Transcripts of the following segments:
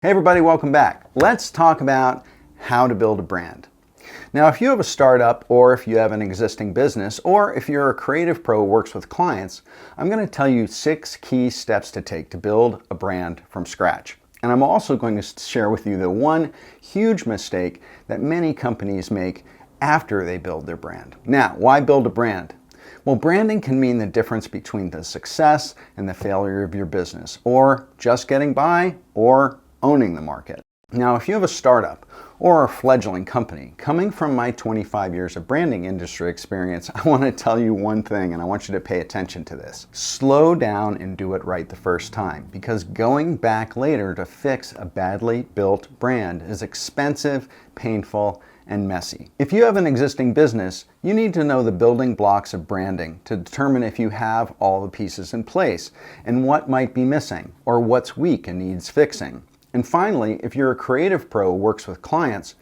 Hey everybody, welcome back. Let's talk about how to build a brand. Now, if you have a startup, or if you have an existing business, or if you're a creative pro who works with clients, I'm going to tell you 6 key steps to take to build a brand from scratch. And I'm also going to share with you the one huge mistake that many companies make after they build their brand. Now, why build a brand? Well, branding can mean the difference between the success and the failure of your business, or just getting by, or owning the market. Now, if you have a startup or a fledgling company, coming from my 25 years of branding industry experience, I want to tell you one thing, and I want you to pay attention to this. Slow down and do it right the first time, because going back later to fix a badly built brand is expensive, painful, and messy. If you have an existing business, you need to know the building blocks of branding to determine if you have all the pieces in place and what might be missing or what's weak and needs fixing. And finally, if you're a creative pro who works with clients,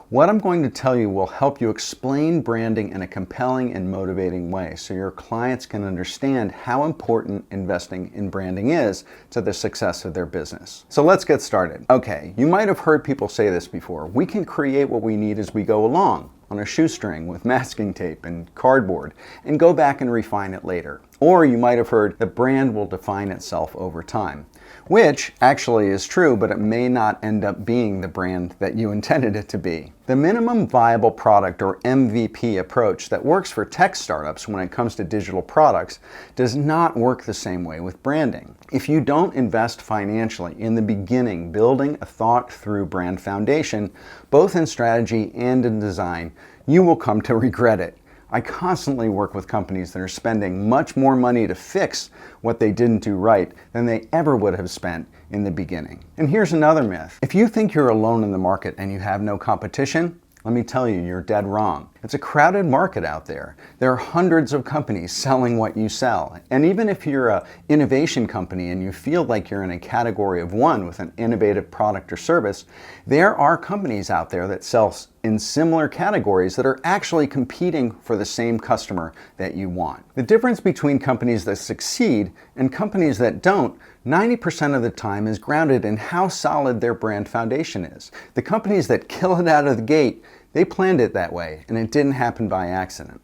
what I'm going to tell you will help you explain branding in a compelling and motivating way so your clients can understand how important investing in branding is to the success of their business. So let's get started. Okay, you might have heard people say this before. We can create what we need as we go along, on a shoestring with masking tape and cardboard, and go back and refine it later. Or you might have heard the brand will define itself over time, which actually is true, but it may not end up being the brand that you intended it to be. The minimum viable product, or MVP approach that works for tech startups when it comes to digital products does not work the same way with branding. If you don't invest financially in the beginning building a thought-through brand foundation, both in strategy and in design, you will come to regret it. I constantly work with companies that are spending much more money to fix what they didn't do right than they ever would have spent in the beginning. And here's another myth. If you think you're alone in the market and you have no competition, let me tell you, you're dead wrong. It's a crowded market out there. There are hundreds of companies selling what you sell. And even if you're an innovation company and you feel like you're in a category of one with an innovative product or service, there are companies out there that sell in similar categories that are actually competing for the same customer that you want. The difference between companies that succeed and companies that don't 90% of the time is grounded in how solid their brand foundation is. The companies that kill it out of the gate, they planned it that way, and it didn't happen by accident.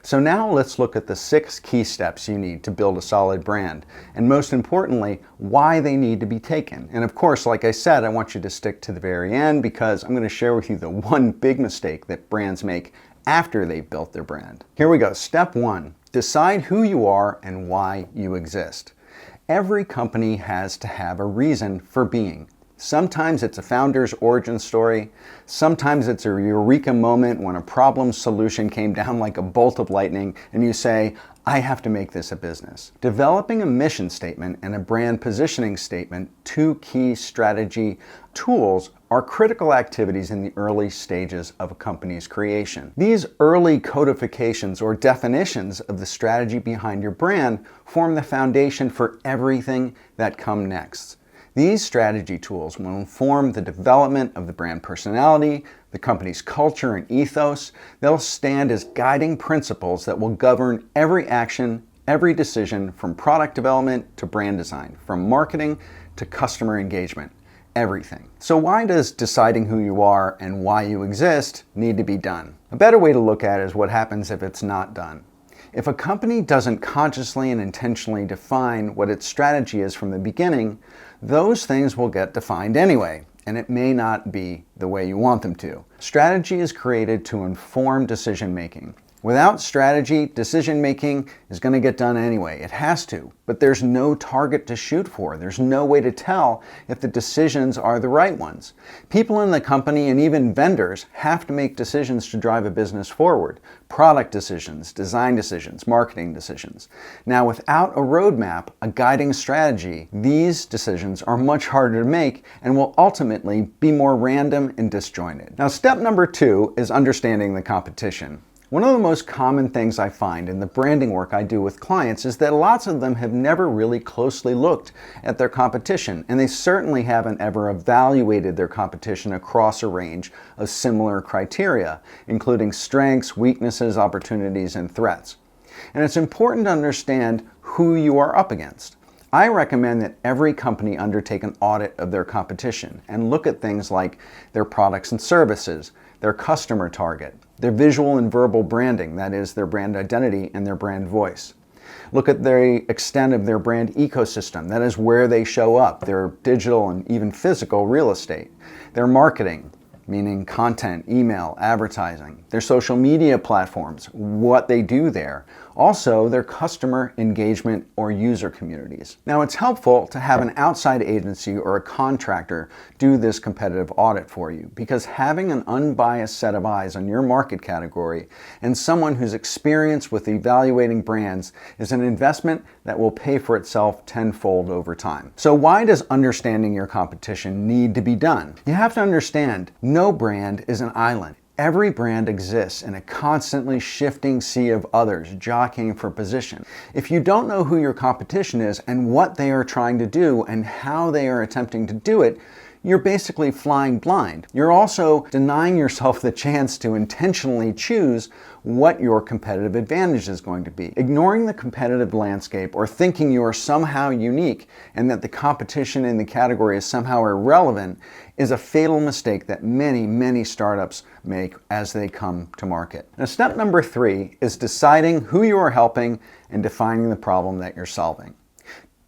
So now let's look at the 6 key steps you need to build a solid brand, and most importantly, why they need to be taken. And of course, like I said, I want you to stick to the very end because I'm going to share with you the one big mistake that brands make after they've built their brand. Here we go. Step 1, decide who you are and why you exist. Every company has to have a reason for being. Sometimes it's a founder's origin story. Sometimes it's a eureka moment when a problem solution came down like a bolt of lightning and you say, I have to make this a business. Developing a mission statement and a brand positioning statement, 2 key strategy tools, are critical activities in the early stages of a company's creation. These early codifications or definitions of the strategy behind your brand form the foundation for everything that comes next. These strategy tools will inform the development of the brand personality, the company's culture and ethos. They'll stand as guiding principles that will govern every action, every decision, from product development to brand design, from marketing to customer engagement, everything. So why does deciding who you are and why you exist need to be done? A better way to look at it is what happens if it's not done. If a company doesn't consciously and intentionally define what its strategy is from the beginning, those things will get defined anyway, and it may not be the way you want them to. Strategy is created to inform decision making. Without strategy, decision making is going to get done anyway. It has to, but there's no target to shoot for. There's no way to tell if the decisions are the right ones. People in the company and even vendors have to make decisions to drive a business forward. Product decisions, design decisions, marketing decisions. Now, without a roadmap, a guiding strategy, these decisions are much harder to make and will ultimately be more random and disjointed. Now, step number 2 is understanding the competition. One of the most common things I find in the branding work I do with clients is that lots of them have never really closely looked at their competition, and they certainly haven't ever evaluated their competition across a range of similar criteria, including strengths, weaknesses, opportunities, and threats. And it's important to understand who you are up against. I recommend that every company undertake an audit of their competition and look at things like their products and services, their customer target, their visual and verbal branding, that is, their brand identity and their brand voice. Look at the extent of their brand ecosystem, that is where they show up, their digital and even physical real estate, their marketing, meaning content, email, advertising, their social media platforms, what they do there, also their customer engagement or user communities. Now, it's helpful to have an outside agency or a contractor do this competitive audit for you, because having an unbiased set of eyes on your market category and someone who's experienced with evaluating brands is an investment that will pay for itself tenfold over time. So why does understanding your competition need to be done? You have to understand, no brand is an island. Every brand exists in a constantly shifting sea of others jockeying for position. If you don't know who your competition is and what they are trying to do and how they are attempting to do it, you're basically flying blind. You're also denying yourself the chance to intentionally choose what your competitive advantage is going to be. Ignoring the competitive landscape or thinking you are somehow unique and that the competition in the category is somehow irrelevant is a fatal mistake that many startups make as they come to market. Now, step number 3 is deciding who you are helping and defining the problem that you're solving.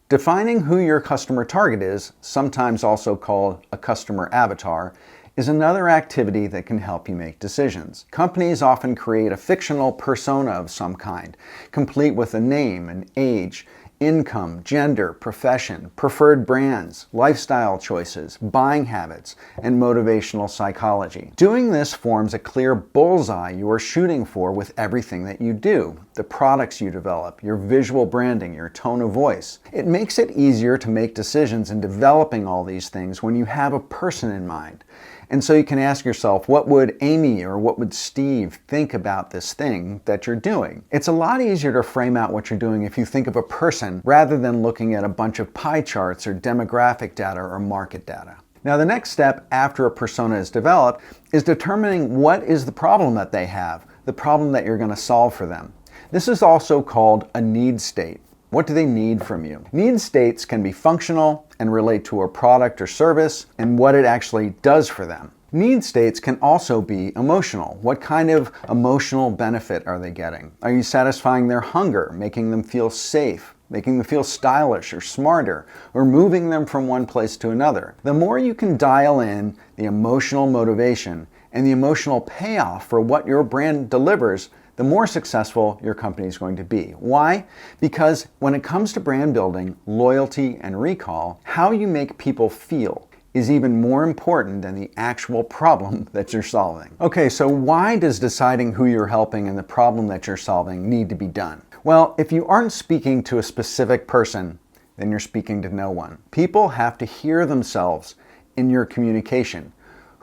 Defining who your customer target is, sometimes also called a customer avatar, is another activity that can help you make decisions. Companies often create a fictional persona of some kind, complete with a name, an age, income, gender, profession, preferred brands, lifestyle choices, buying habits, and motivational psychology. Doing this forms a clear bullseye you are shooting for with everything that you do, the products you develop, your visual branding, your tone of voice. It makes it easier to make decisions in developing all these things when you have a person in mind. And so you can ask yourself, what would Amy or what would Steve think about this thing that you're doing? It's a lot easier to frame out what you're doing if you think of a person rather than looking at a bunch of pie charts or demographic data or market data. Now, the next step after a persona is developed is determining what is the problem that they have, the problem that you're going to solve for them. This is also called a need state. What do they need from you? Need states can be functional and relate to a product or service and what it actually does for them. Need states can also be emotional. What kind of emotional benefit are they getting? Are you satisfying their hunger, making them feel safe, making them feel stylish or smarter, or moving them from one place to another? The more you can dial in the emotional motivation and the emotional payoff for what your brand delivers, the more successful your company is going to be. Why? Because when it comes to brand building, loyalty, and recall, how you make people feel is even more important than the actual problem that you're solving. Okay, so why does deciding who you're helping and the problem that you're solving need to be done? Well, if you aren't speaking to a specific person, then you're speaking to no one. People have to hear themselves in your communication.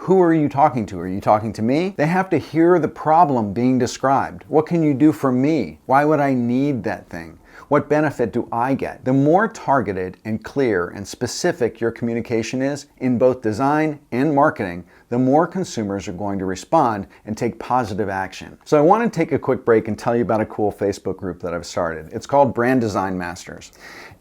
Who are you talking to? Are you talking to me? They have to hear the problem being described. What can you do for me? Why would I need that thing? What benefit do I get? The more targeted and clear and specific your communication is in both design and marketing, the more consumers are going to respond and take positive action. So I want to take a quick break and tell you about a cool Facebook group that I've started. It's called Brand Design Masters.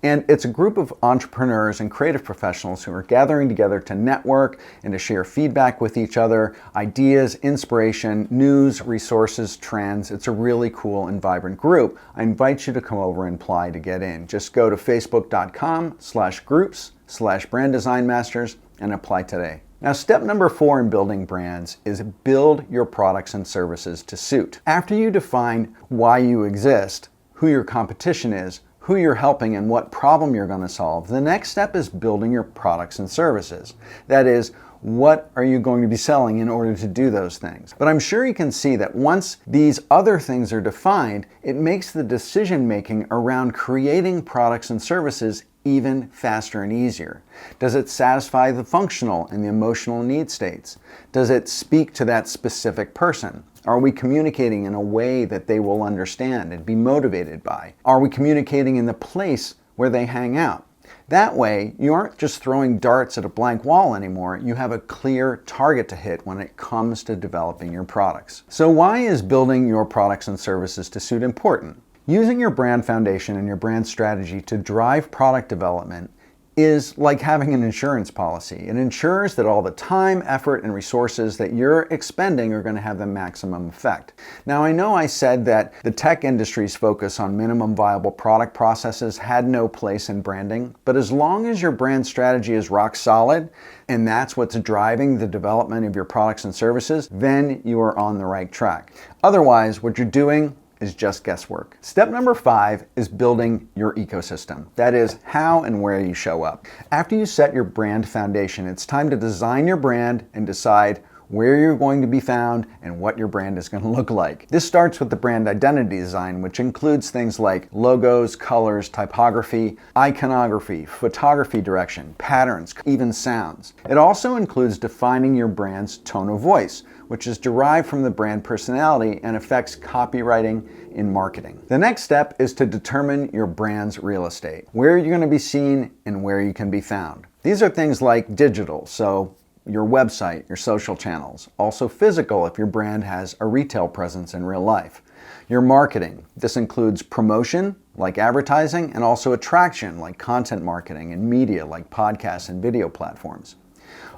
And it's a group of entrepreneurs and creative professionals who are gathering together to network and to share feedback with each other, ideas, inspiration, news, resources, trends. It's a really cool and vibrant group. I invite you to come over and apply to get in. Just go to facebook.com/groups/branddesignmasters and apply today. Now, step number 4 in building brands is build your products and services to suit. After you define why you exist, who your competition is, who you're helping, and what problem you're going to solve, the next step is building your products and services. That is, what are you going to be selling in order to do those things? But I'm sure you can see that once these other things are defined, it makes the decision making around creating products and services even faster and easier. Does it satisfy the functional and the emotional need states? Does it speak to that specific person? Are we communicating in a way that they will understand and be motivated by? Are we communicating in the place where they hang out? That way, you aren't just throwing darts at a blank wall anymore. You have a clear target to hit when it comes to developing your products. So why is building your products and services to suit important? Using your brand foundation and your brand strategy to drive product development is like having an insurance policy. It ensures that all the time, effort, and resources that you're expending are going to have the maximum effect. Now, I know I said that the tech industry's focus on minimum viable product processes had no place in branding, but as long as your brand strategy is rock solid, and that's what's driving the development of your products and services, then you are on the right track. Otherwise, what you're doing is just guesswork. Step number 5 is building your ecosystem. That is how and where you show up. After you set your brand foundation, it's time to design your brand and decide where you're going to be found and what your brand is going to look like. This starts with the brand identity design, which includes things like logos, colors, typography, iconography, photography direction, patterns, even sounds. It also includes defining your brand's tone of voice, which is derived from the brand personality and affects copywriting in marketing. The next step is to determine your brand's real estate, where you're going to be seen and where you can be found. These are things like digital, so your website, your social channels. Also physical if your brand has a retail presence in real life. Your marketing. This includes promotion, like advertising, and also attraction, like content marketing, and media, like podcasts and video platforms.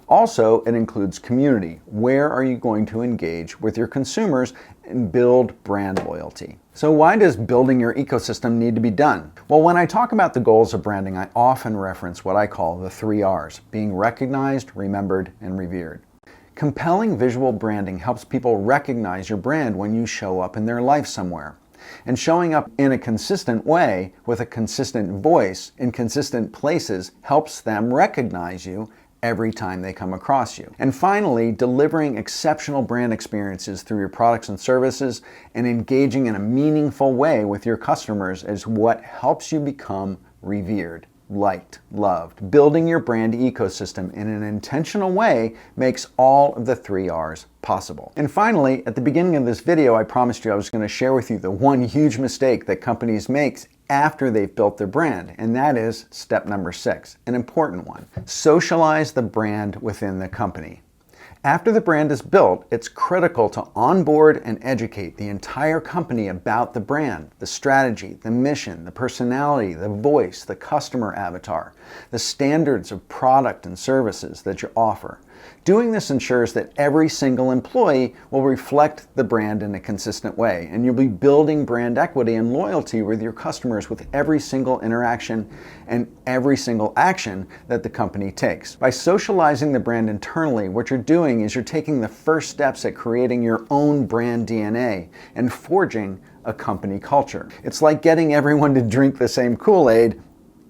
Also, it includes community. Where are you going to engage with your consumers and build brand loyalty? So why does building your ecosystem need to be done? Well, when I talk about the goals of branding, I often reference what I call the 3 R's, being recognized, remembered, and revered. Compelling visual branding helps people recognize your brand when you show up in their life somewhere. And showing up in a consistent way with a consistent voice in consistent places helps them recognize you every time they come across you. And finally, delivering exceptional brand experiences through your products and services and engaging in a meaningful way with your customers is what helps you become revered, liked, loved. Building your brand ecosystem in an intentional way makes all of the 3 R's possible. And finally, at the beginning of this video, I promised you I was going to share with you the one huge mistake that companies make after they've built their brand, and that is step number 6, an important one. Socialize the brand within the company. After the brand is built, it's critical to onboard and educate the entire company about the brand, the strategy, the mission, the personality, the voice, the customer avatar, the standards of product and services that you offer. Doing this ensures that every single employee will reflect the brand in a consistent way, and you'll be building brand equity and loyalty with your customers with every single interaction and every single action that the company takes. By socializing the brand internally, what you're doing is you're taking the first steps at creating your own brand DNA and forging a company culture. It's like getting everyone to drink the same Kool-Aid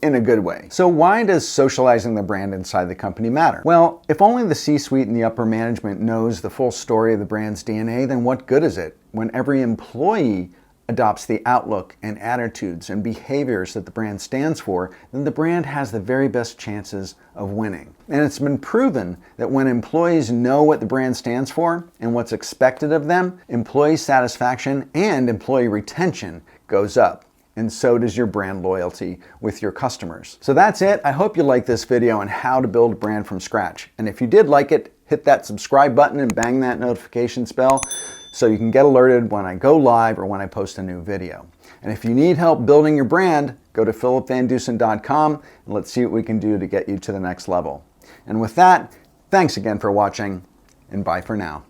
in a good way. So why does socializing the brand inside the company matter? Well, if only the C-suite and the upper management knows the full story of the brand's DNA, then what good is it when every employee adopts the outlook and attitudes and behaviors that the brand stands for? Then the brand has the very best chances of winning. And it's been proven that when employees know what the brand stands for and what's expected of them, employee satisfaction and employee retention goes up. And so does your brand loyalty with your customers. So that's it. I hope you liked this video on how to build a brand from scratch. And if you did like it, hit that subscribe button and bang that notification bell so you can get alerted when I go live or when I post a new video. And if you need help building your brand, go to philipvandusen.com and let's see what we can do to get you to the next level. And with that, thanks again for watching, and bye for now.